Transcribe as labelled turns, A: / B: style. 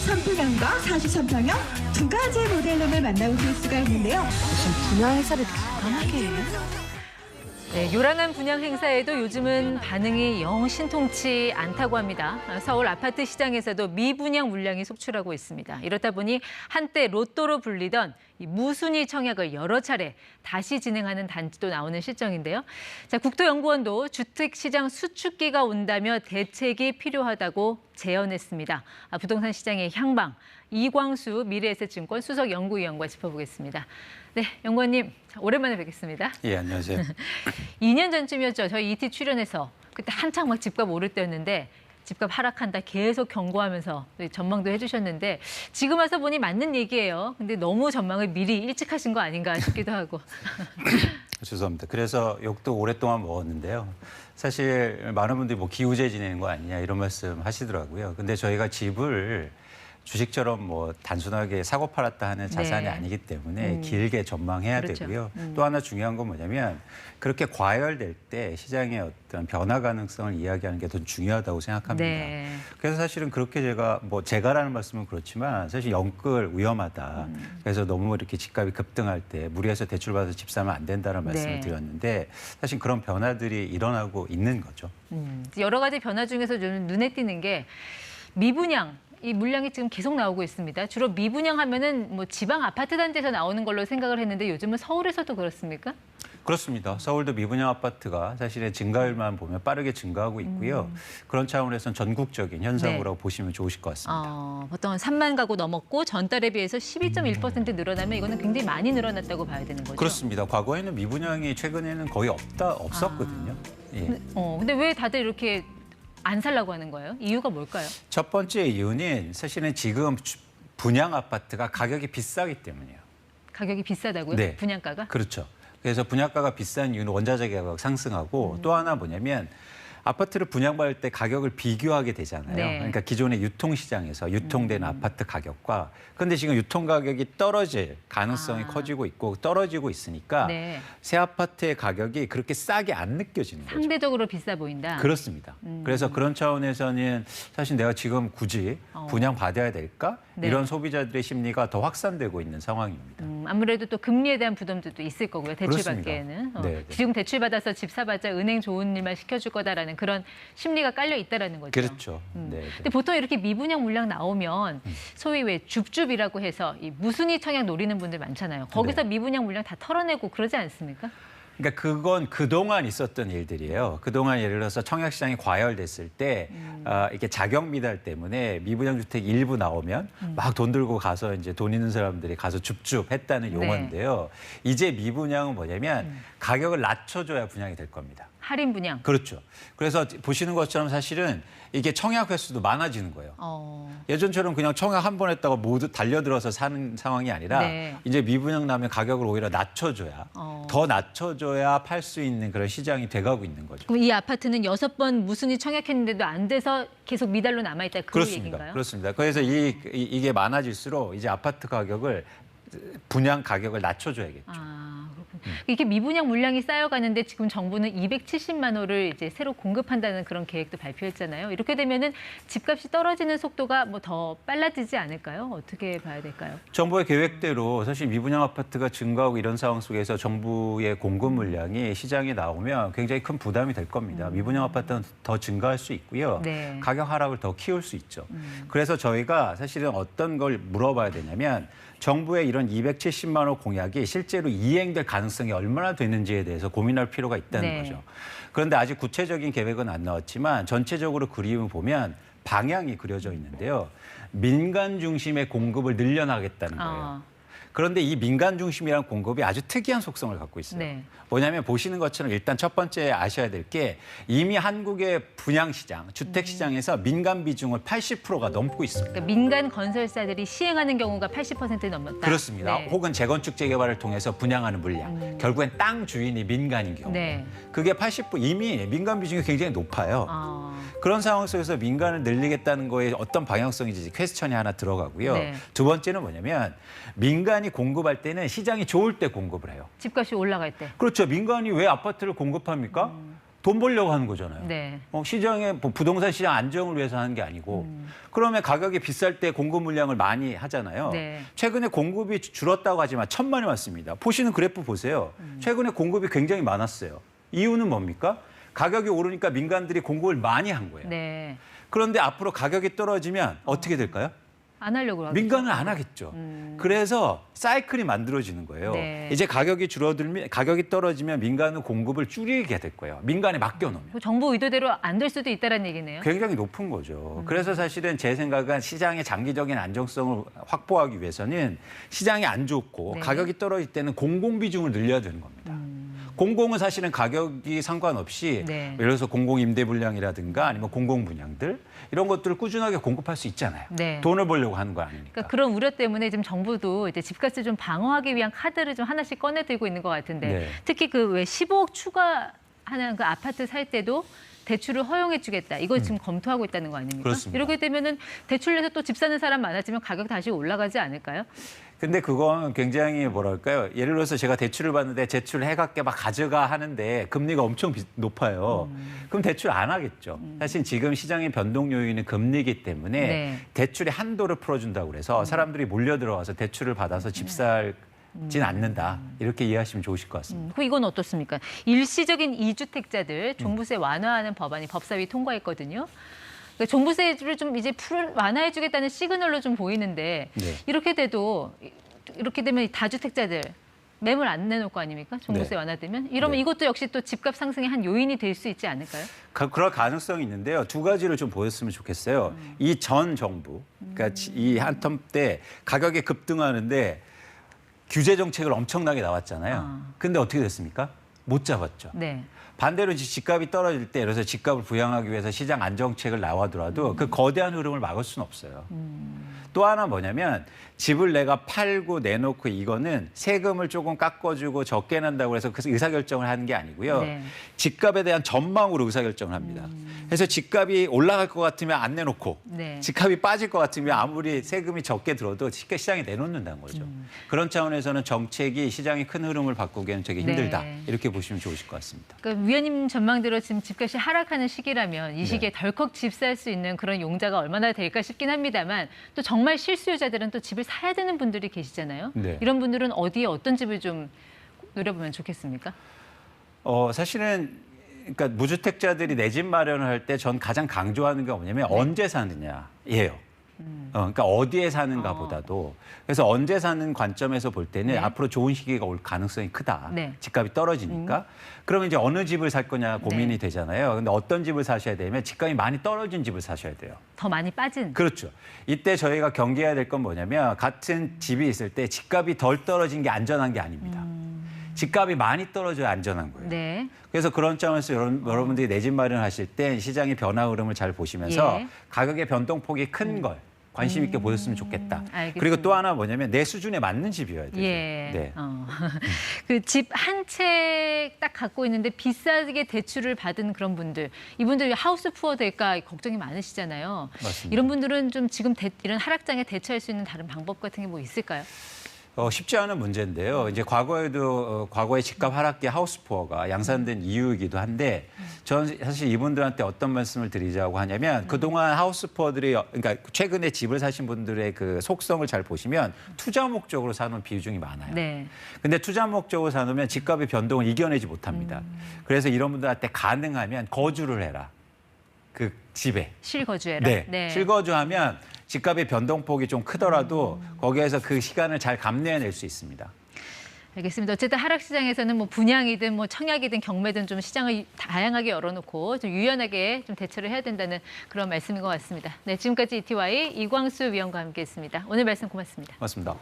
A: 33평형과 43평형 두 가지 모델룸을 만나보실 수가 있는데요.
B: 무슨 분양 행사를 기가 막히게 해.
C: 네, 요란한 분양 행사에도 요즘은 반응이 영 신통치 않다고 합니다. 서울 아파트 시장에서도 미분양 물량이 속출하고 있습니다. 이렇다 보니 한때 로또로 불리던 이 무순위 청약을 여러 차례 다시 진행하는 단지도 나오는 실정인데요. 자, 국토연구원도 주택시장 수축기가 온다며 대책이 필요하다고 제언했습니다. 부동산 시장의 향방, 이광수 미래에셋증권 수석연구위원과 짚어보겠습니다. 네, 연구원님 오랜만에 뵙겠습니다.
D: 예, 안녕하세요.
C: 2년 전쯤이었죠. 저희 ET 출연해서 그때 한창 막 집값 오를 때였는데 집값 하락한다 계속 경고하면서 전망도 해주셨는데 지금 와서 보니 맞는 얘기예요. 근데 너무 전망을 미리 일찍 하신 거 아닌가 싶기도 하고.
D: 죄송합니다. 그래서 욕도 오랫동안 먹었는데요. 사실 많은 분들이 뭐 기우제 지내는 거 아니냐 이런 말씀 하시더라고요. 근데 저희가 집을 주식처럼 뭐 단순하게 사고 팔았다 하는 자산이
C: 네.
D: 아니기 때문에 길게 전망해야
C: 그렇죠.
D: 되고요. 또 하나 중요한 건 뭐냐면 그렇게 과열될 때 시장의 어떤 변화 가능성을 이야기하는 게 더 중요하다고 생각합니다.
C: 네.
D: 그래서 사실은 그렇게 제가라는 말씀은 그렇지만 사실 영끌 위험하다. 그래서 너무 이렇게 집값이 급등할 때 무리해서 대출받아서 집 사면 안 된다는 말씀을
C: 네.
D: 드렸는데 사실 그런 변화들이 일어나고 있는 거죠.
C: 여러 가지 변화 중에서 저는 눈에 띄는 게 미분양. 이 물량이 지금 계속 나오고 있습니다. 주로 미분양 하면은 뭐 지방 아파트 단지에서 나오는 걸로 생각을 했는데 요즘은 서울에서도 그렇습니까?
D: 그렇습니다. 서울도 미분양 아파트가 사실은 증가율만 보면 빠르게 증가하고 있고요. 그런 차원에서는 전국적인 현상이라고 보시면 좋으실 것 같습니다.
C: 보통 한 3만 가구 넘었고 전달에 비해서 12.1% 늘어나면 이거는 굉장히 많이 늘어났다고 봐야 되는 거죠?
D: 그렇습니다. 과거에는 미분양이 최근에는 거의 없었거든요. 예.
C: 근데 왜 다들 이렇게 안 살라고 하는 거예요? 이유가 뭘까요?
D: 첫 번째 이유는 사실은 지금 분양 아파트가 가격이 비싸기 때문이에요.
C: 가격이 비싸다고요?
D: 네.
C: 분양가가?
D: 그렇죠. 그래서 분양가가 비싼 이유는 원자재 가격 상승하고 또 하나 뭐냐면 아파트를 분양받을 때 가격을 비교하게 되잖아요.
C: 네.
D: 그러니까 기존의 유통시장에서 유통되는 아파트 가격과 근데 지금 유통 가격이 떨어질 가능성이 커지고 있고 떨어지고 있으니까
C: 네.
D: 새 아파트의 가격이 그렇게 싸게 안 느껴지는 거죠.
C: 상대적으로 비싸 보인다?
D: 그렇습니다. 그래서 그런 차원에서는 사실 내가 지금 굳이 분양받아야 될까?
C: 네.
D: 이런 소비자들의 심리가 더 확산되고 있는 상황입니다.
C: 아무래도 또 금리에 대한 부담도 있을 거고요. 대출
D: 그렇습니다.
C: 받기에는.
D: 네.
C: 지금 대출 받아서 집 사봤자 은행 좋은 일만 시켜줄 거다라는 그런 심리가 깔려 있다라는 거죠.
D: 그렇죠. 네.
C: 근데 보통 이렇게 미분양 물량 나오면 소위 왜 줍줍이라고 해서 이 무순위 청약 노리는 분들 많잖아요. 거기서
D: 네.
C: 미분양 물량 다 털어내고 그러지 않습니까?
D: 그러니까 그건 그동안 있었던 일들이에요. 그동안 예를 들어서 청약시장이 과열됐을 때 이렇게 자격 미달 때문에 미분양 주택 일부 나오면 막 돈 들고 가서 이제 돈 있는 사람들이 가서 줍줍 했다는 용어인데요. 이제 미분양은 뭐냐면 가격을 낮춰줘야 분양이 될 겁니다.
C: 할인 분양.
D: 그렇죠. 그래서 보시는 것처럼 사실은 이게 청약 횟수도 많아지는 거예요. 예전처럼 그냥 청약 한 번 했다가 모두 달려들어서 사는 상황이 아니라
C: 네.
D: 이제 미분양 나면 가격을 오히려 낮춰줘야 더 낮춰줘야 팔 수 있는 그런 시장이 돼가고 있는 거죠.
C: 그럼 이 아파트는 6번 무순위 청약했는데도 안 돼서 계속 미달로 남아있다 그 얘기인가요?
D: 그렇습니다. 그래서 이게 많아질수록 이제 아파트 가격을 분양 가격을 낮춰줘야겠죠.
C: 그렇군요. 이렇게 미분양 물량이 쌓여가는데 지금 정부는 270만 호를 이제 새로 공급한다는 그런 계획도 발표했잖아요. 이렇게 되면은 집값이 떨어지는 속도가 뭐 더 빨라지지 않을까요? 어떻게 봐야 될까요?
D: 정부의 계획대로 사실 미분양 아파트가 증가하고 이런 상황 속에서 정부의 공급 물량이 시장에 나오면 굉장히 큰 부담이 될 겁니다. 미분양 아파트는 더 증가할 수 있고요.
C: 네.
D: 가격 하락을 더 키울 수 있죠. 그래서 저희가 사실은 어떤 걸 물어봐야 되냐면 정부의 이런 270만 호 공약이 실제로 이행될 가능성이 얼마나 되는지에 대해서 고민할 필요가 있다는
C: 네.
D: 거죠. 그런데 아직 구체적인 계획은 안 나왔지만 전체적으로 그림을 보면 방향이 그려져 있는데요. 민간 중심의 공급을 늘려나가겠다는 거예요. 그런데 이 민간 중심이라는 공급이 아주 특이한 속성을 갖고 있어요.
C: 네.
D: 뭐냐면 보시는 것처럼 일단 첫 번째 아셔야 될 게 이미 한국의 분양시장, 주택시장에서 민간 비중을 80%가 넘고 있습니다.
C: 그러니까 민간 건설사들이 시행하는 경우가 80% 넘었다.
D: 그렇습니다.
C: 네.
D: 혹은 재건축 재개발을 통해서 분양하는 물량. 결국엔 땅 주인이 민간인 경우.
C: 네.
D: 그게 80% 이미 민간 비중이 굉장히 높아요. 그런 상황 속에서 민간을 늘리겠다는 거에 어떤 방향성인지 퀘스천이 하나 들어가고요.
C: 네.
D: 두 번째는 뭐냐면 민간이 공급할 때는 시장이 좋을 때 공급을 해요.
C: 집값이 올라갈 때.
D: 그렇죠. 민간이 왜 아파트를 공급합니까? 돈 벌려고 하는 거잖아요.
C: 네.
D: 시장에 부동산 시장 안정을 위해서 하는 게 아니고 그러면 가격이 비쌀 때 공급 물량을 많이 하잖아요.
C: 네.
D: 최근에 공급이 줄었다고 하지만 천만이 왔습니다. 보시는 그래프 보세요. 최근에 공급이 굉장히 많았어요. 이유는 뭡니까? 가격이 오르니까 민간들이 공급을 많이 한 거예요.
C: 네.
D: 그런데 앞으로 가격이 떨어지면 어떻게 될까요?
C: 안 하려고 하겠죠.
D: 민간은 안 하겠죠. 그래서 사이클이 만들어지는 거예요.
C: 네.
D: 이제 가격이 줄어들면 가격이 떨어지면 민간은 공급을 줄이게 될 거예요. 민간에 맡겨놓으면.
C: 정부 의도대로 안 될 수도 있다는 얘기네요.
D: 굉장히 높은 거죠. 그래서 사실은 제 생각은 시장의 장기적인 안정성을 확보하기 위해서는 시장이 안 좋고
C: 네.
D: 가격이 떨어질 때는 공공 비중을 늘려야 되는 겁니다. 공공은 사실은 가격이 상관없이
C: 네.
D: 예를 들어서 공공 임대 분양이라든가 아니면 공공 분양들 이런 것들을 꾸준하게 공급할 수 있잖아요.
C: 네.
D: 돈을 벌려고 하는 거 아닙니까?
C: 그러니까 그런 우려 때문에 지금 정부도 이제 집값을 좀 방어하기 위한 카드를 좀 하나씩 꺼내들고 있는 것 같은데
D: 네.
C: 특히 그 왜 15억 추가하는 그 아파트 살 때도 대출을 허용해주겠다. 이거 지금 검토하고 있다는 거 아닙니까?
D: 그렇습니다.
C: 이렇게 되면은 대출 내서 또 집 사는 사람 많아지면 가격 다시 올라가지 않을까요?
D: 근데 그건 굉장히 뭐랄까요. 예를 들어서 제가 대출을 받는데 제출을 해갖게 막 가져가 하는데 금리가 엄청 높아요. 그럼 대출 안 하겠죠. 사실 지금 시장의 변동 요인은 금리이기 때문에
C: 네.
D: 대출의 한도를 풀어준다고 그래서 사람들이 몰려 들어와서 대출을 받아서 집 살진 않는다. 이렇게 이해하시면 좋으실 것 같습니다.
C: 그 이건 어떻습니까? 일시적인 이주택자들 종부세 완화하는 법안이 법사위 통과했거든요. 그러니까 종부세를 좀 이제 완화해주겠다는 시그널로 좀 보이는데
D: 네.
C: 이렇게 되면 다주택자들 매물 안 내놓을 거 아닙니까? 종부세
D: 네.
C: 완화되면 이러면
D: 네.
C: 이것도 역시 또 집값 상승의 한 요인이 될 수 있지 않을까요?
D: 그럴 가능성이 있는데요. 두 가지를 좀 보였으면 좋겠어요. 이 전 정부, 그러니까 이 한 텀 때 가격이 급등하는데 규제 정책을 엄청나게 나왔잖아요. 근데 어떻게 됐습니까? 못 잡았죠.
C: 네.
D: 반대로 이제 집값이 떨어질 때, 그래서 집값을 부양하기 위해서 시장 안정책을 나와더라도 그 거대한 흐름을 막을 수는 없어요. 또 하나 뭐냐면 집을 내가 팔고 내놓고 이거는 세금을 조금 깎아주고 적게 낸다고 해서 그 의사결정을 하는 게 아니고요.
C: 네.
D: 집값에 대한 전망으로 의사결정을 합니다. 그래서 집값이 올라갈 것 같으면 안 내놓고
C: 네.
D: 집값이 빠질 것 같으면 아무리 세금이 적게 들어도 쉽게 시장에 내놓는다는 거죠. 그런 차원에서는 정책이 시장의 큰 흐름을 바꾸기에는 되게 힘들다.
C: 네.
D: 이렇게 보시면 좋으실 것 같습니다.
C: 그러니까 위원님 전망대로 지금 집값이 하락하는 시기라면 이
D: 네.
C: 시기에 덜컥 집 살 수 있는 그런 용자가 얼마나 될까 싶긴 합니다만 또 정말 실수요자들은 또 집을 사야 되는 분들이 계시잖아요.
D: 네.
C: 이런 분들은 어디에 어떤 집을 좀 노려보면 좋겠습니까?
D: 사실은 그러니까 무주택자들이 내 집 마련을 할 때 전 가장 강조하는 게 뭐냐면 언제 사느냐예요. 그러니까 어디에 사는가 보다도 그래서 언제 사는 관점에서 볼 때는
C: 네.
D: 앞으로 좋은 시기가 올 가능성이 크다.
C: 네.
D: 집값이 떨어지니까. 그러면 이제 어느 집을 살 거냐 고민이
C: 네.
D: 되잖아요. 근데 어떤 집을 사셔야 되면 집값이 많이 떨어진 집을 사셔야 돼요.
C: 더 많이 빠진.
D: 그렇죠. 이때 저희가 경계해야 될 건 뭐냐면 같은 집이 있을 때 집값이 덜 떨어진 게 안전한 게 아닙니다. 집값이 많이 떨어져야 안전한 거예요.
C: 네.
D: 그래서 그런 차원에서 여러분들이 내 집 마련하실 때 시장의 변화 흐름을 잘 보시면서
C: 예.
D: 가격의 변동폭이 큰 걸 관심 있게 보셨으면 좋겠다.
C: 알겠습니다.
D: 그리고 또 하나 뭐냐면 내 수준에 맞는 집이어야 돼요.
C: 예.
D: 네.
C: 그 집 한 채 딱 갖고 있는데 비싸게 대출을 받은 그런 분들, 이분들 하우스 푸어 될까 걱정이 많으시잖아요.
D: 맞습니다.
C: 이런 분들은 좀 지금 이런 하락장에 대처할 수 있는 다른 방법 같은 게 뭐 있을까요?
D: 쉽지 않은 문제인데요. 이제 과거에도 과거의 집값 하락기 하우스푸어가 양산된 이유이기도 한데 저는 사실 이분들한테 어떤 말씀을 드리자고 하냐면 그동안 하우스푸어들이 그러니까 최근에 집을 사신 분들의 그 속성을 잘 보시면 투자 목적으로 사는 비중이 많아요.
C: 네.
D: 근데 투자 목적으로 사놓으면 집값의 변동을 이겨내지 못합니다. 그래서 이런 분들한테 가능하면 거주를 해라. 그 집에.
C: 실거주해라.
D: 네. 실거주하면 집값의 변동폭이 좀 크더라도 거기에서 그 시간을 잘 감내해낼 수 있습니다.
C: 알겠습니다. 어쨌든 하락시장에서는 뭐 분양이든 뭐 청약이든 경매든 좀 시장을 다양하게 열어놓고 좀 유연하게 좀 대처를 해야 된다는 그런 말씀인 것 같습니다. 네, 지금까지 ETY 이광수 위원과 함께했습니다. 오늘 말씀 고맙습니다.
D: 고맙습니다.